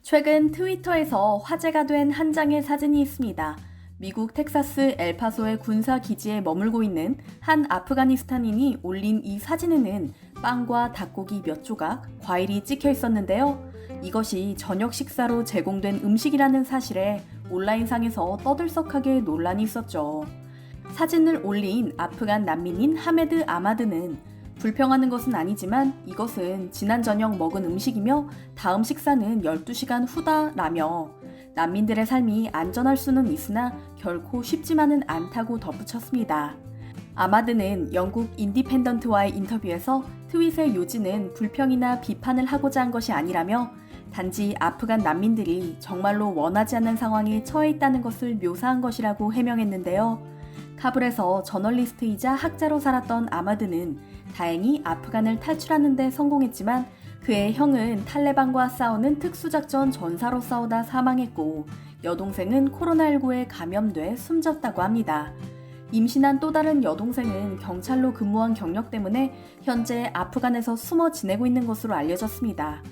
최근 트위터에서 화제가 된 한 장의 사진이 있습니다. 미국 텍사스 엘파소의 군사 기지에 머물고 있는 한 아프가니스탄인이 올린 이 사진에는 빵과 닭고기 몇 조각, 과일이 찍혀 있었는데요. 이것이 저녁 식사로 제공된 음식이라는 사실에 온라인상에서 떠들썩하게 논란이 있었죠. 사진을 올린 아프간 난민인 하메드 아마드는 불평하는 것은 아니지만 이것은 지난 저녁 먹은 음식이며 다음 식사는 12시간 후다라며 난민들의 삶이 안전할 수는 있으나 결코 쉽지만은 않다고 덧붙였습니다. 아마드는 영국 인디펜던트와의 인터뷰에서 트윗의 요지는 불평이나 비판을 하고자 한 것이 아니라며 단지 아프간 난민들이 정말로 원하지 않는 상황에 처해 있다는 것을 묘사한 것이라고 해명했는데요. 카불에서 저널리스트이자 학자로 살았던 아마드는 다행히 아프간을 탈출하는 데 성공했지만 그의 형은 탈레반과 싸우는 특수작전 전사로 싸우다 사망했고 여동생은 코로나19에 감염돼 숨졌다고 합니다. 임신한 또 다른 여동생은 경찰로 근무한 경력 때문에 현재 아프간에서 숨어 지내고 있는 것으로 알려졌습니다.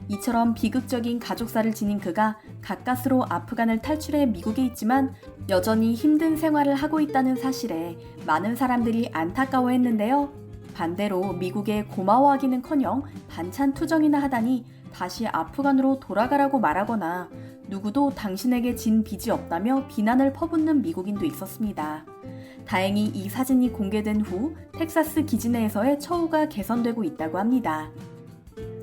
이처럼 비극적인 가족사를 지닌 그가 가까스로 아프간을 탈출해 미국에 있지만 여전히 힘든 생활을 하고 있다는 사실에 많은 사람들이 안타까워했는데요. 반대로 미국에 고마워하기는커녕 반찬 투정이나 하다니 다시 아프간으로 돌아가라고 말하거나 누구도 당신에게 진 빚이 없다며 비난을 퍼붓는 미국인도 있었습니다. 다행히 이 사진이 공개된 후 텍사스 기지 내에서의 처우가 개선되고 있다고 합니다.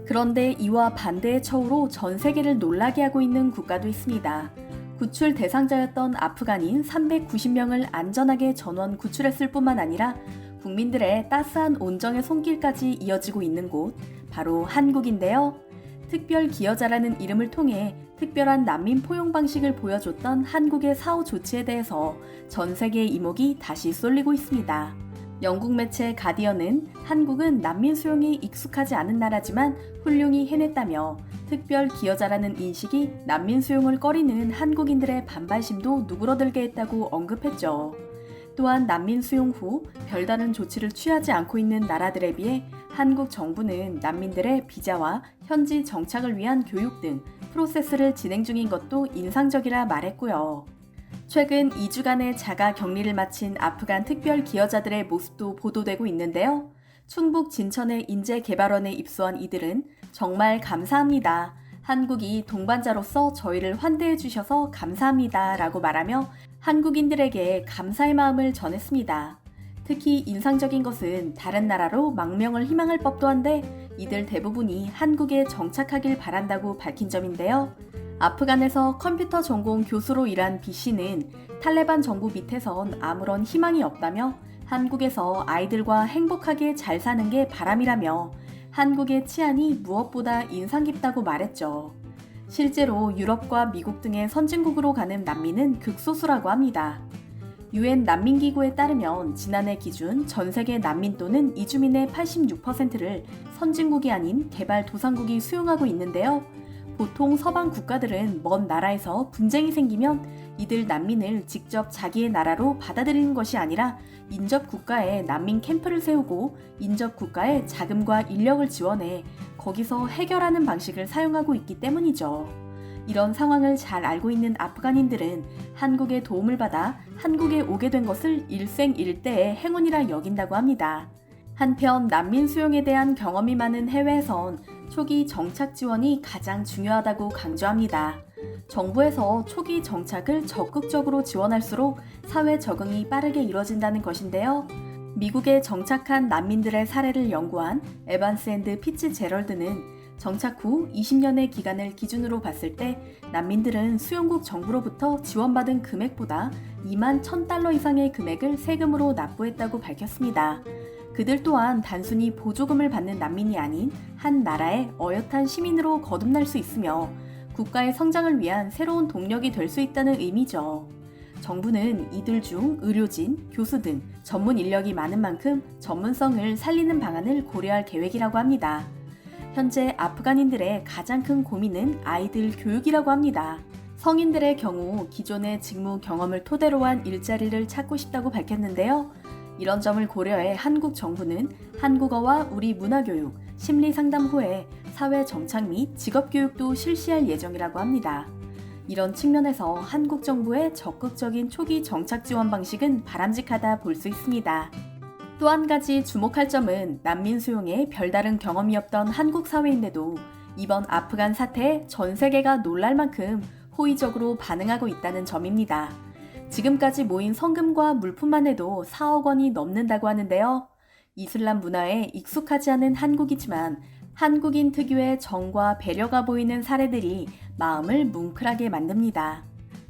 그런데 이와 반대의 처우로 전 세계를 놀라게 하고 있는 국가도 있습니다. 구출 대상자였던 아프간인 390명을 안전하게 전원 구출했을 뿐만 아니라 국민들의 따스한 온정의 손길까지 이어지고 있는 곳, 바로 한국인데요. 특별 기여자라는 이름을 통해 특별한 난민 포용 방식을 보여줬던 한국의 사후 조치에 대해서 전 세계의 이목이 다시 쏠리고 있습니다. 영국 매체 가디언은 한국은 난민 수용이 익숙하지 않은 나라지만 훌륭히 해냈다며 특별 기여자라는 인식이 난민 수용을 꺼리는 한국인들의 반발심도 누그러들게 했다고 언급했죠. 또한 난민 수용 후 별다른 조치를 취하지 않고 있는 나라들에 비해 한국 정부는 난민들의 비자와 현지 정착을 위한 교육 등 프로세스를 진행 중인 것도 인상적이라 말했고요. 최근 2주간의 자가 격리를 마친 아프간 특별 기여자들의 모습도 보도되고 있는데요. 충북 진천의 인재개발원에 입소한 이들은 정말 감사합니다. 한국이 동반자로서 저희를 환대해 주셔서 감사합니다 라고 말하며 한국인들에게 감사의 마음을 전했습니다. 특히 인상적인 것은 다른 나라로 망명을 희망할 법도 한데 이들 대부분이 한국에 정착하길 바란다고 밝힌 점인데요. 아프간에서 컴퓨터 전공 교수로 일한 B씨는 탈레반 정부 밑에선 아무런 희망이 없다며 한국에서 아이들과 행복하게 잘 사는 게 바람이라며 한국의 치안이 무엇보다 인상 깊다고 말했죠. 실제로 유럽과 미국 등의 선진국으로 가는 난민은 극소수라고 합니다. UN 난민기구에 따르면 지난해 기준 전 세계 난민 또는 이주민의 86%를 선진국이 아닌 개발도상국이 수용하고 있는데요. 보통 서방 국가들은 먼 나라에서 분쟁이 생기면 이들 난민을 직접 자기의 나라로 받아들이는 것이 아니라 인접 국가에 난민 캠프를 세우고 인접 국가에 자금과 인력을 지원해 거기서 해결하는 방식을 사용하고 있기 때문이죠. 이런 상황을 잘 알고 있는 아프간인들은 한국의 도움을 받아 한국에 오게 된 것을 일생일대의 행운이라 여긴다고 합니다. 한편 난민 수용에 대한 경험이 많은 해외에선 초기 정착 지원이 가장 중요하다고 강조합니다. 정부에서 초기 정착을 적극적으로 지원할수록 사회 적응이 빠르게 이뤄진다는 것인데요. 미국에 정착한 난민들의 사례를 연구한 에반스 앤드 피츠제럴드는 정착 후 20년의 기간을 기준으로 봤을 때 난민들은 수용국 정부로부터 지원받은 금액보다 2만 1,000달러 이상의 금액을 세금으로 납부했다고 밝혔습니다. 그들 또한 단순히 보조금을 받는 난민이 아닌 한 나라의 어엿한 시민으로 거듭날 수 있으며 국가의 성장을 위한 새로운 동력이 될 수 있다는 의미죠. 정부는 이들 중 의료진, 교수 등 전문 인력이 많은 만큼 전문성을 살리는 방안을 고려할 계획이라고 합니다. 현재 아프간인들의 가장 큰 고민은 아이들 교육이라고 합니다. 성인들의 경우 기존의 직무 경험을 토대로 한 일자리를 찾고 싶다고 밝혔는데요. 이런 점을 고려해 한국 정부는 한국어와 우리 문화교육, 심리상담 후에 사회 정착 및 직업 교육도 실시할 예정이라고 합니다. 이런 측면에서 한국 정부의 적극적인 초기 정착 지원 방식은 바람직하다 볼 수 있습니다. 또 한 가지 주목할 점은 난민 수용에 별다른 경험이 없던 한국 사회인데도 이번 아프간 사태에 전 세계가 놀랄 만큼 호의적으로 반응하고 있다는 점입니다. 지금까지 모인 성금과 물품만 해도 4억 원이 넘는다고 하는데요. 이슬람 문화에 익숙하지 않은 한국이지만 한국인 특유의 정과 배려가 보이는 사례들이 마음을 뭉클하게 만듭니다.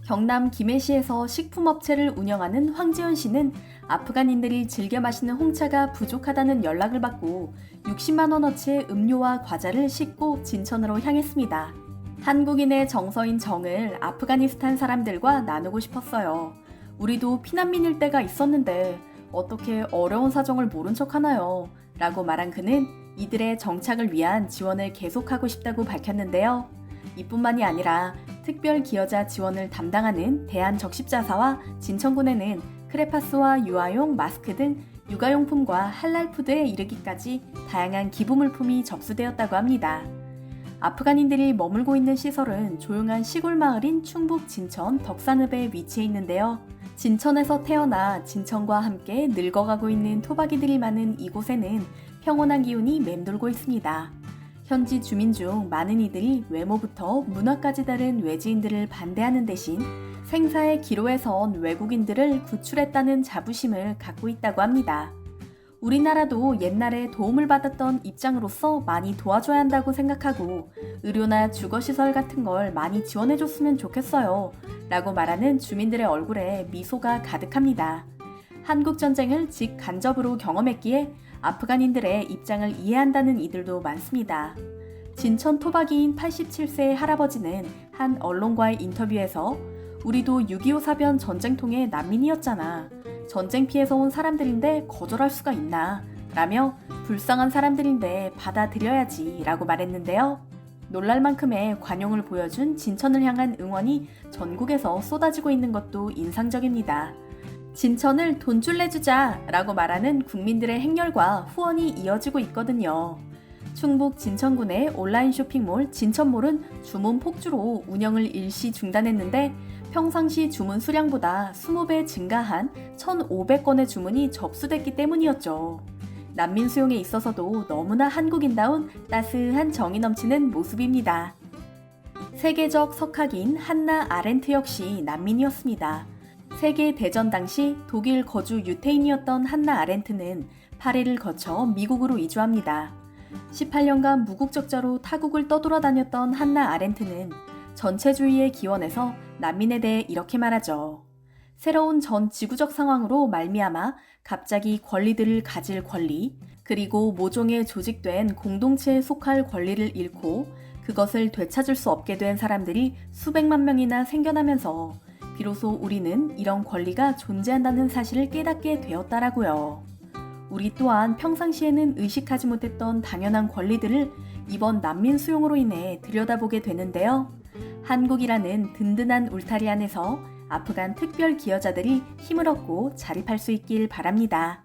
경남 김해시에서 식품업체를 운영하는 황지연 씨는 아프간인들이 즐겨 마시는 홍차가 부족하다는 연락을 받고 60만 원어치의 음료와 과자를 싣고 진천으로 향했습니다. 한국인의 정서인 정을 아프가니스탄 사람들과 나누고 싶었어요. 우리도 피난민일 때가 있었는데 어떻게 어려운 사정을 모른 척 하나요? 라고 말한 그는 이들의 정착을 위한 지원을 계속하고 싶다고 밝혔는데요. 이뿐만이 아니라 특별 기여자 지원을 담당하는 대한적십자사와 진천군에는 크레파스와 유아용 마스크 등 육아용품과 할랄푸드에 이르기까지 다양한 기부물품이 접수되었다고 합니다. 아프간인들이 머물고 있는 시설은 조용한 시골 마을인 충북 진천 덕산읍에 위치해 있는데요. 진천에서 태어나 진천과 함께 늙어가고 있는 토박이들이 많은 이곳에는 평온한 기운이 맴돌고 있습니다. 현지 주민 중 많은 이들이 외모부터 문화까지 다른 외지인들을 반대하는 대신 생사의 기로에 선 외국인들을 구출했다는 자부심을 갖고 있다고 합니다. 우리나라도 옛날에 도움을 받았던 입장으로서 많이 도와줘야 한다고 생각하고 의료나 주거시설 같은 걸 많이 지원해줬으면 좋겠어요. 라고 말하는 주민들의 얼굴에 미소가 가득합니다. 한국전쟁을 직간접으로 경험했기에 아프간인들의 입장을 이해한다는 이들도 많습니다. 진천 토박이인 87세의 할아버지는 한 언론과의 인터뷰에서 우리도 6.25 사변 전쟁통의 난민이었잖아. 전쟁 피해서 온 사람들인데 거절할 수가 있나? 라며 불쌍한 사람들인데 받아들여야지 라고 말했는데요. 놀랄 만큼의 관용을 보여준 진천을 향한 응원이 전국에서 쏟아지고 있는 것도 인상적입니다. 진천을 돈줄 내주자 라고 말하는 국민들의 행렬과 후원이 이어지고 있거든요. 충북 진천군의 온라인 쇼핑몰 진천몰은 주문 폭주로 운영을 일시 중단했는데 평상시 주문 수량보다 20배 증가한 1,500건의 주문이 접수됐기 때문이었죠. 난민 수용에 있어서도 너무나 한국인다운 따스한 정이 넘치는 모습입니다. 세계적 석학인 한나 아렌트 역시 난민이었습니다. 세계대전 당시 독일 거주 유태인이었던 한나 아렌트는 파리를 거쳐 미국으로 이주합니다. 18년간 무국적자로 타국을 떠돌아다녔던 한나 아렌트는 전체주의의 기원에서 난민에 대해 이렇게 말하죠. 새로운 전 지구적 상황으로 말미암아 갑자기 권리들을 가질 권리, 그리고 모종에 조직된 공동체에 속할 권리를 잃고 그것을 되찾을 수 없게 된 사람들이 수백만 명이나 생겨나면서 비로소 우리는 이런 권리가 존재한다는 사실을 깨닫게 되었다라고요. 우리 또한 평상시에는 의식하지 못했던 당연한 권리들을 이번 난민 수용으로 인해 들여다보게 되는데요. 한국이라는 든든한 울타리 안에서 아프간 특별 기여자들이 힘을 얻고 자립할 수 있길 바랍니다.